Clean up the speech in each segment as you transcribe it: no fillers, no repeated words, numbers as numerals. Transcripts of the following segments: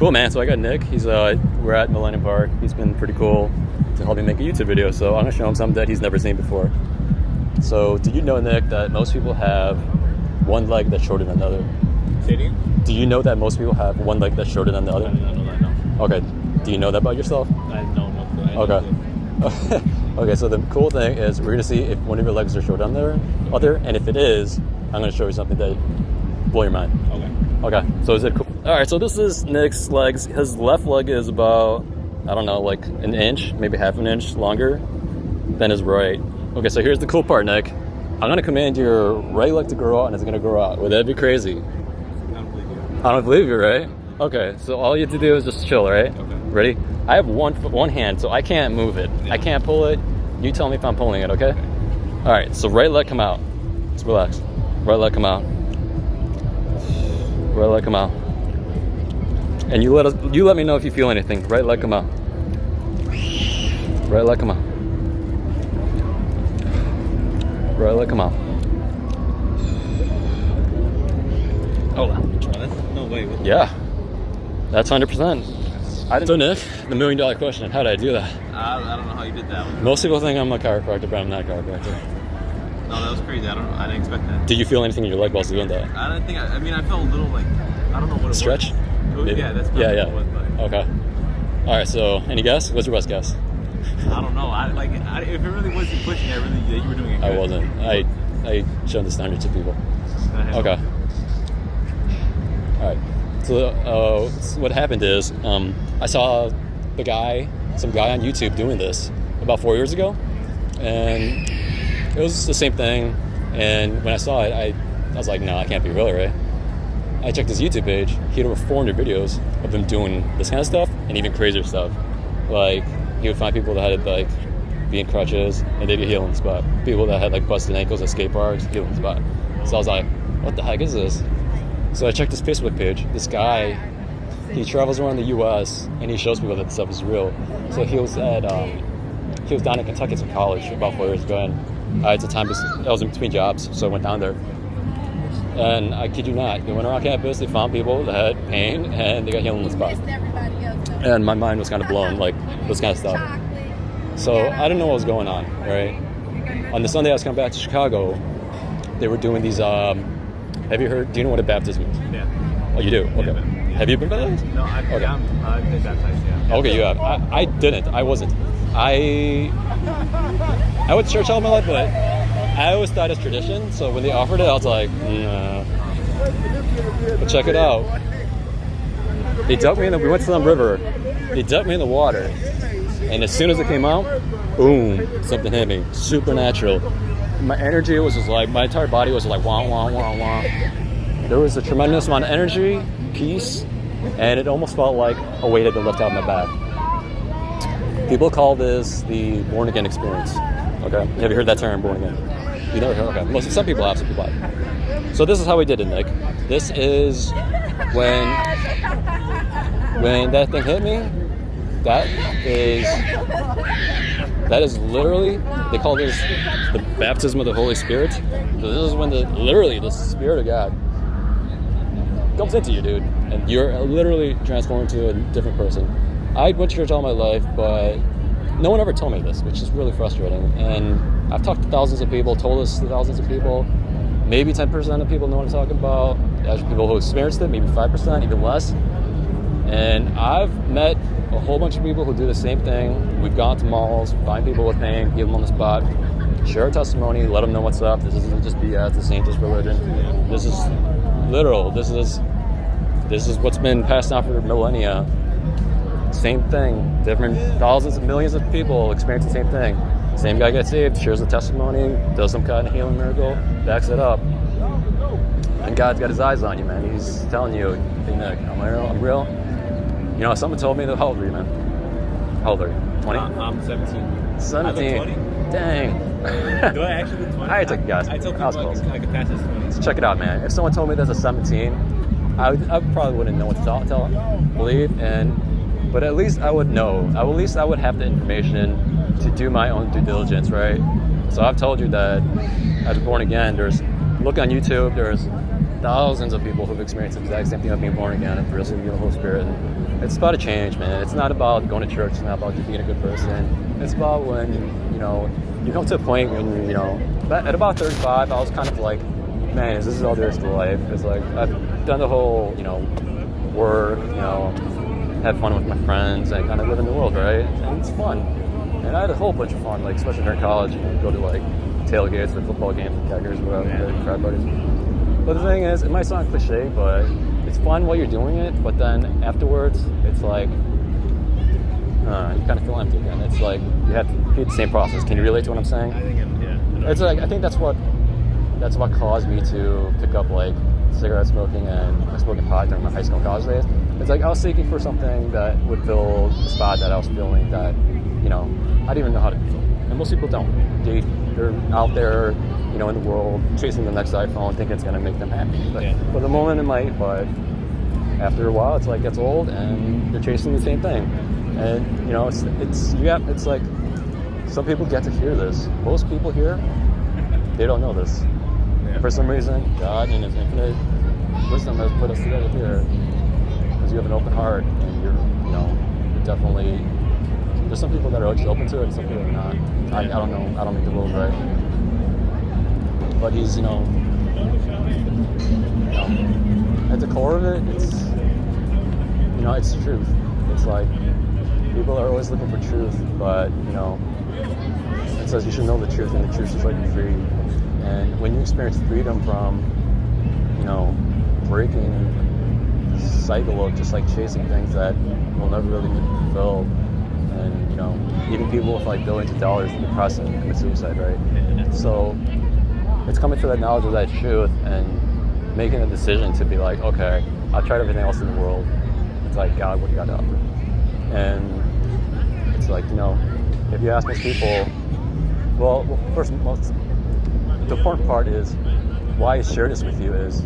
Cool, man. So I got Nick. We're at Millennium Park. He's been pretty cool to help me make a YouTube video. So I'm gonna show him something that he's never seen before. So did you know, Nick, that most people have one leg that's shorter than the other? Say it again? Do you know that most people have one leg that's shorter than the other? I did not know that, no. Okay. Do you know that about yourself? I don't know. Okay. Okay, so the cool thing is we're gonna see if one of your legs are shorter than the other, and if it is, I'm gonna show you something that blow your mind. Okay, so is it cool? All right, so this is Nick's legs. His left leg is about, I don't know, like an inch, maybe half an inch longer than his right. Okay, so here's the cool part, Nick. I'm gonna command your right leg to grow out, and it's gonna grow out. Would that be crazy? I don't believe you. I don't believe you, right? Okay, so all you have to do is just chill, right? Okay. Ready? I have one hand, so I can't move it. Yeah. I can't pull it. You tell me if I'm pulling it, okay? All right, so right leg come out. Just relax. Right leg come out. Right leg come out. And you let me know if you feel anything. Right leg come out. Right leg come out. Right leg come out. Hold on. Try that? No, wait. What? Yeah. That's 100%. So Nick, the $1 million question, how did I do that? I don't know how you did that one. Most people think I'm a chiropractor, but I'm not a chiropractor. No, that was crazy. I didn't expect that. Did you feel anything in your leg while doing that? I didn't think. I mean, I felt a little like I don't know what it Stretch? was. Maybe? Yeah, that's probably Yeah. what it was. But Okay. All right. So, any guess? What's your best guess? I don't know. If it really was you pushing, you were doing it. I Good. wasn't. I showed this to hundreds of people. Okay. All right. So, what happened is, I saw some guy on YouTube doing this about 4 years ago, and it was the same thing. And when I saw it, I was like, no, I can't be real, right? I checked his YouTube page. He had over 400 videos of him doing this kind of stuff and even crazier stuff. Like, he would find people that had like be in crutches and they'd get healed on the spot. People that had like busted ankles at skate parks, healed on the spot. So I was like, what the heck is this? So I checked his Facebook page. This guy, he travels around the U.S. and he shows people that this stuff is real. So he was down in Kentucky at college about 4 years ago, and I had the time. I was in between jobs, so I went down there. And I kid you not, they went around campus, they found people that had pain, and they got healed on the spot. And my mind was kind of blown, like this kind of stuff. So I didn't know what was going on, right? On the Sunday I was coming back to Chicago, they were doing these. Do you know what a baptism is? Yeah. Oh, you do? Okay. Yeah. Have you been baptized? No, I've been baptized. Yeah. Okay, you have. I didn't. I wasn't. I went to church all my life, but I always thought it's tradition. So when they offered it, I was like, nah. But check it out. They dumped me we went to some river. They dumped me in the water. And as soon as it came out, boom, something hit me. Supernatural. My energy was just like, my entire body was like, wah, wah, wah, wah. There was a tremendous amount of energy, peace, and it almost felt like a weight had been lifted out of my back. People call this the born again experience. Okay, have you heard that term, born again? You never heard? Okay, some people have, some people have. So this is how we did it, Nick. This is when that thing hit me. That is literally, they call this the baptism of the Holy Spirit. So this is when the Spirit of God comes into you, dude, and you're literally transformed to a different person. I went to church all my life, but no one ever told me this, which is really frustrating. And I've talked to thousands of people, told this to thousands of people. Maybe 10% of people know what I'm talking about. There's people who experienced it, maybe 5%, even less. And I've met a whole bunch of people who do the same thing. We've gone to malls, find people with pain, give them on the spot, share a testimony, let them know what's up. This isn't just BS, this ain't just religion. This is literal. This is what's been passed down for millennia. Same thing. Different thousands of millions of people experience the same thing. Same guy gets saved, shares a testimony, does some kind of healing miracle, backs it up. And God's got his eyes on you, man. He's telling you, hey Nick, I'm real. You know, someone told me that, how old are you, man? How old are you? 20? I'm 17. 17. I look 20? Dang. Do I actually look 20? I took a guess. I tell I was people close. I could pass as 20. So check it out, man. If someone told me that's a 17, I probably wouldn't know what to believe, but at least I would know. At least I would have the information to do my own due diligence, right? So I've told you that as born again, look on YouTube, there's thousands of people who've experienced the exact same thing of being born again and receiving the Holy Spirit. And it's about a change, man. It's not about going to church. It's not about just being a good person. It's about when, you come to a point when, at about 35, I was kind of like, man, this is all there is to life. It's like, I've done the whole, work, have fun with my friends and kind of live in the world, right? And it's fun. And I had a whole bunch of fun, like, especially during college, go to, like, tailgates or football games and keggers or whatever, frat parties. But the thing is, it might sound cliche, but it's fun while you're doing it, but then afterwards, it's like, you kind of feel empty again. It's like, you have to repeat the same process. Can you relate to what I'm saying? I think, It's like, I think that's what caused me to pick up, like, cigarette smoking and smoking pot during my high school and college days. It's like, I was seeking for something that would fill the spot that I was feeling that, I didn't even know how to fill. And most people don't. They're out there, in the world, chasing the next iPhone, thinking it's going to make them happy. But for the moment, it might, but after a while, it's like, gets old, and they're chasing the same thing. And, it's like, some people get to hear this. Most people here, they don't know this. Yeah. And for some reason, God, in His infinite wisdom, has put us together here because you have an open heart, and you're definitely. There's some people that are just open to it, and some people are not. I don't know. I don't make the rules, right? But He's, at the core of it, it's truth. It's like people are always looking for truth, but it says you should know the truth, and the truth should set you free. And when you experience freedom from, breaking the cycle of just like chasing things that will never really be fulfilled, and even people with like billions of dollars depressed and commit suicide, right? So it's coming to that knowledge of that truth and making a decision to be like, okay, I've tried everything else in the world. It's like, God, what do you got to offer? And it's like, if you ask most people, first, the important part is why I share this with you is,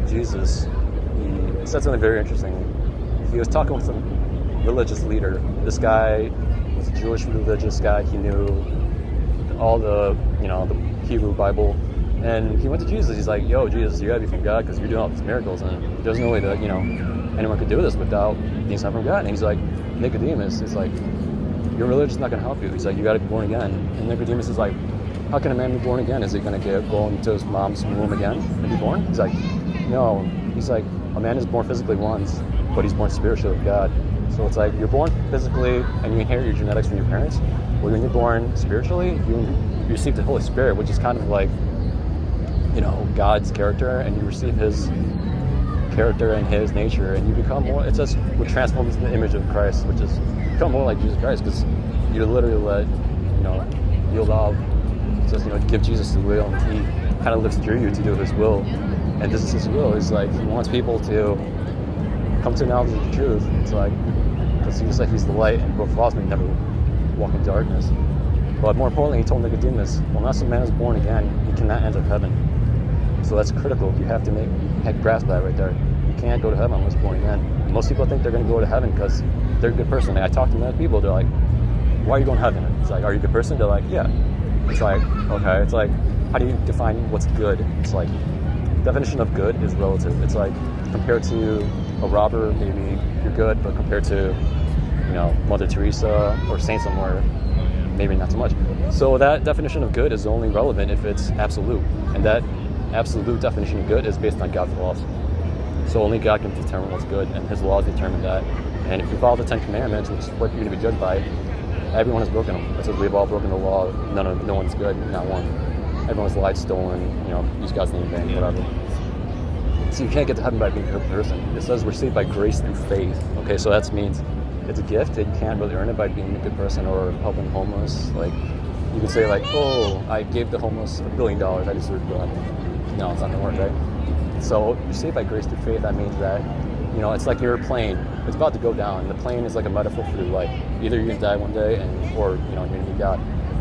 Jesus, he said something very interesting. He was talking with some religious leader. This guy was a Jewish religious guy. He knew all the Hebrew Bible. And he went to Jesus. He's like, yo, Jesus, you gotta be from God because you're doing all these miracles. And there's no way that, anyone could do this without being sent from God. And he's like, Nicodemus, it's like, your religion's not gonna help you. He's like, you gotta be born again. And Nicodemus is like, how can a man be born again? Is he gonna go into his mom's womb again and be born? He's like, no. He's like, a man is born physically once, but he's born spiritually with God. So it's like, you're born physically and you inherit your genetics from your parents. Well, when you're born spiritually, you receive the Holy Spirit, which is kind of like, God's character, and you receive His character and His nature, and you become more, it says, we're transformed into the image of Christ, which is become more like Jesus Christ, because you literally you allow, it says, give Jesus the will, and He kind of looks through you to do His will, and this is His will. It's like, He wants people to come to knowledge of the truth. It's like, because He just like He's the light, and whoever follows me never walk in darkness. But more importantly, He told Nicodemus, unless a man is born again, he cannot enter heaven. So that's critical. You have to grasp that right there. You can't go to heaven unless born again. Most people think they're going to go to heaven because they're a good person. I talk to many people, they're like, why are you going to heaven? It's like, are you a good person? They're like, yeah. It's like, okay. It's like, how do you define what's good? It's like, definition of good is relative. It's like, compared to a robber, maybe you're good, but compared to, Mother Teresa or saint somewhere, maybe not so much. So that definition of good is only relevant if it's absolute. And that absolute definition of good is based on God's laws. So only God can determine what's good, and His laws determine that. And if you follow the 10 Commandments, which is what you're going to be judged by, everyone has broken them. It says we've all broken the law. No one's good, not one. Everyone's lied, stolen, used God's name in vain, whatever. So you can't get to heaven by being a good person. It says we're saved by grace through faith. Okay, so that means it's a gift, and you can't really earn it by being a good person or helping homeless. Like, you could say like, oh, I gave the homeless $1 billion, I deserve God. No, it's not gonna work, right? So you're saved by grace through faith. That means that, it's like you're a plane. It's about to go down. The plane is like a metaphor for your life. Either you're gonna die one day, or you're gonna need God.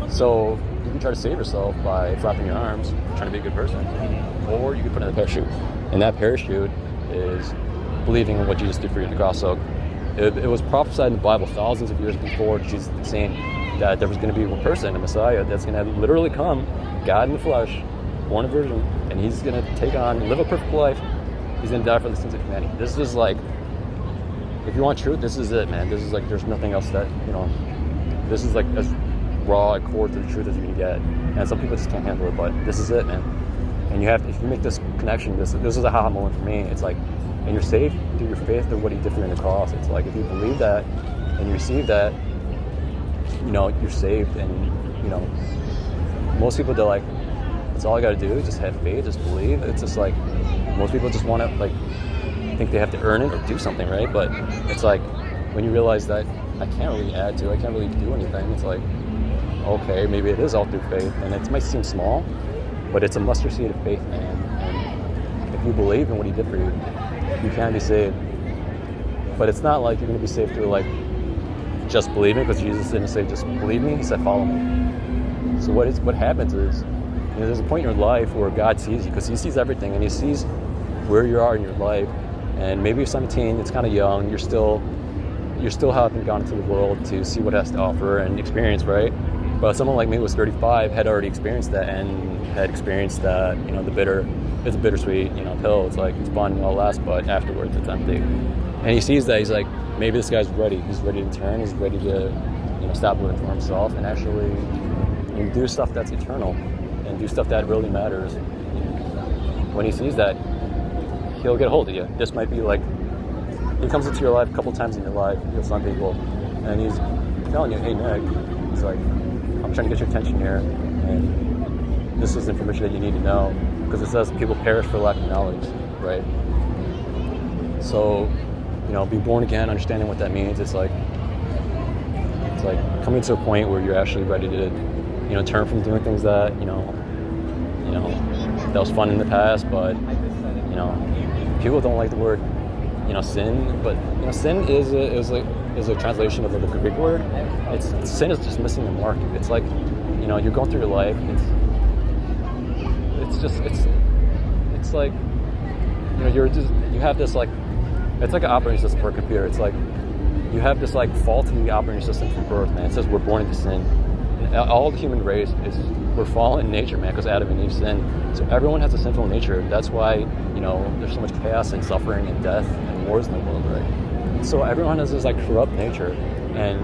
So you can try to save yourself by flapping your arms, trying to be a good person, or you can put in a parachute. And that parachute is believing in what Jesus did for you on the cross. So it was prophesied in the Bible thousands of years before Jesus saying that there was going to be one person, a Messiah, that's going to literally come, God in the flesh, born a virgin, and he's gonna live a perfect life. He's gonna die for the sins of humanity. This is like, if you want truth, this is it, man. This is like, there's nothing else that, this is like as raw a core to the truth as you can get. And some people just can't handle it, but this is it, man. And if you make this connection, this is a aha moment for me. It's like, and you're saved through your faith through what he did for you on the cross. It's like, if you believe that and you receive that, you're saved. And, most people, they're like, that's all I gotta do, just have faith, just believe. It's just like, most people just want to, like, think they have to earn it or do something, right? But it's like, when you realize that I can't really add to it, I can't really do anything, it's like, okay, maybe it is all through faith. And it might seem small, but it's a mustard seed of faith, man. And if you believe in what he did for you, you can be saved. But it's not like you're going to be saved through, like, just believing, because Jesus didn't say just believe me, he said follow me. So what happens is, there's a point in your life where God sees you, because he sees everything, and he sees where you are in your life. And maybe you're 17, it's kind of young, you still haven't gone into the world to see what it has to offer and experience, right? But someone like me who was 35 had already experienced that, and had experienced that, it's a bittersweet, pill. It's like, it's fun while it lasts, but afterwards it's empty. And he sees that, he's like, maybe this guy's ready. He's ready to turn, he's ready to stop living for himself and actually do stuff that's eternal and do stuff that really matters. When he sees that, he'll get a hold of you. This might be like, he comes into your life a couple times in your life, you'll some people, and he's telling you, hey Nick, he's like, I'm trying to get your attention here, and this is information that you need to know, because it says people perish for lack of knowledge, right? So, be born again, understanding what that means, it's like coming to a point where you're actually ready to, turn from doing things that, that was fun in the past, but, people don't like the word, sin, but, sin is a translation of the Greek word. Sin is just missing the mark. It's like, you're going through your life, it's like, you have this, like, it's like an operating system for a computer. It's like, you have this, like, faulty operating system from birth, man. It says we're born into sin. And all the human race we're fallen in nature, man, because Adam and Eve sinned. So everyone has a sinful nature. That's why, there's so much chaos and suffering and death and wars in the world, right? So everyone has this, like, corrupt nature. And,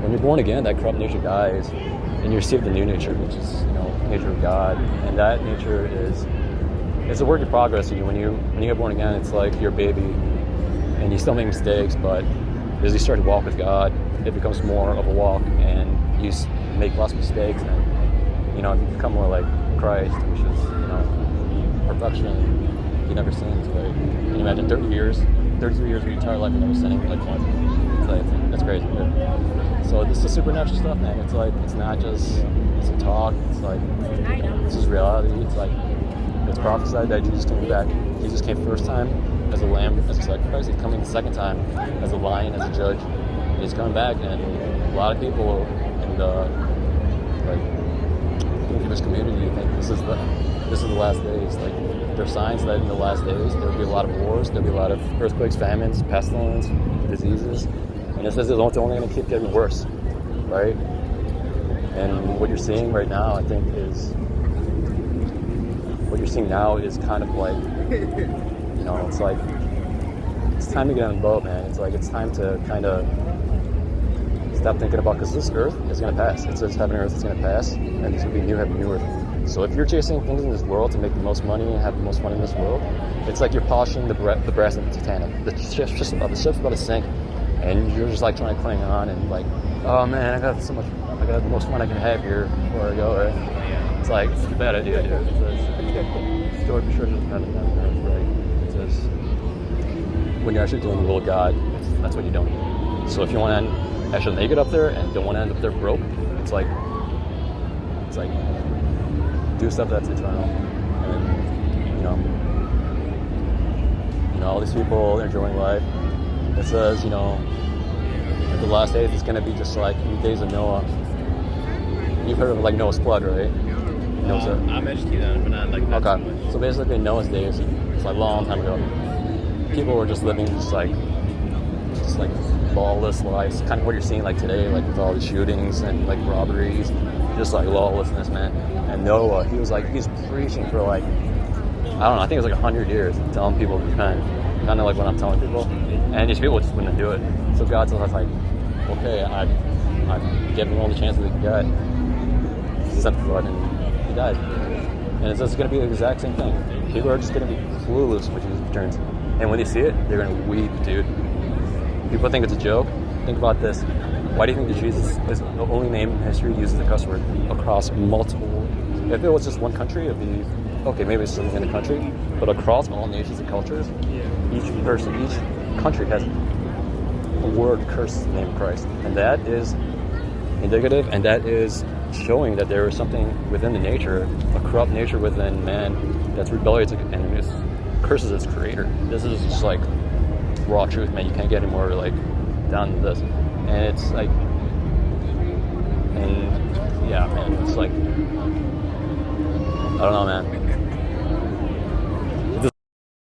when you're born again, that corrupt nature dies, and you receive the new nature, which is, nature of God. And that nature it's a work in progress. When you get born again, it's like you're a baby, and you still make mistakes, but as you start to walk with God, it becomes more of a walk, and you make less mistakes, and you become more like Christ, which is perfection. You never sinned, right? Can you imagine 33 years of your entire life and never sinning like once? That's crazy. Yeah. So this is supernatural stuff, man. It's like, it's not just some talk. It's like, this is reality. It's like, it's prophesied that Jesus came back. Jesus came first time as a lamb, as a sacrifice. He's coming the second time as a lion, as a judge. And he's coming back, and a lot of people in the this community think this is the last days. Like, there's signs that in the last days there'll be a lot of wars, there'll be a lot of earthquakes, famines, pestilence, diseases, and it says it's only going to keep getting worse, right? And what you're seeing right now, I think, is kind of like, it's like, it's time to get on the boat, man. It's like, it's time to kind of stop thinking about, because this earth is going to pass. It says heaven and earth is going to pass, and there's going to be new heaven, new earth. So if you're chasing things in this world to make the most money and have the most fun in this world, it's like you're polishing the brass in the Titanic. The ship's about to sink, and you're just like trying to cling on, and like, oh man, I got the most fun I can have here before I go. Right? It's like, it's a bad idea, dude. It says, store for sure doesn't have enough, right? It says, when you're actually doing the will of God, that's what you're doing. So if you want to actually make it up there and don't want to end up there broke, it's like do stuff that's eternal. And all these people enjoying life. It says, at the last days it's gonna be just like in the days of Noah. You've heard of like Noah's flood, right? I'm educated on it, but not like that. Okay. So much. So basically Noah's days, it's like a long time ago. People were just living just like just like lawless lives, kind of what you're seeing like today, like with all the shootings and like robberies, just like lawlessness, man. And Noah, he's preaching for like, I don't know, I think it was like 100 years, telling people to repent, kind of like what I'm telling people, and these people just wouldn't do it. So God tells us like, okay, I've given him all the chances he could get. He sent the flood and he died. And it's just going to be the exact same thing. People are just going to be clueless when Jesus returns. And when they see it, they're going to weep, dude. People think it's a joke. Think about this. Why do you think that Jesus is the only name in history uses the cuss word across multiple? If it was just one country, it'd be, okay, maybe it's something in the country. But across all nations and cultures, each person, each country has a word cursed in the name of Christ. And that is indicative, and that is showing that there is something within the nature, a corrupt nature within man that's rebellious and it curses its creator. This is just like raw truth, man. You can't get any more like down to this. And it's like, and yeah, man, it's like, I don't know, man.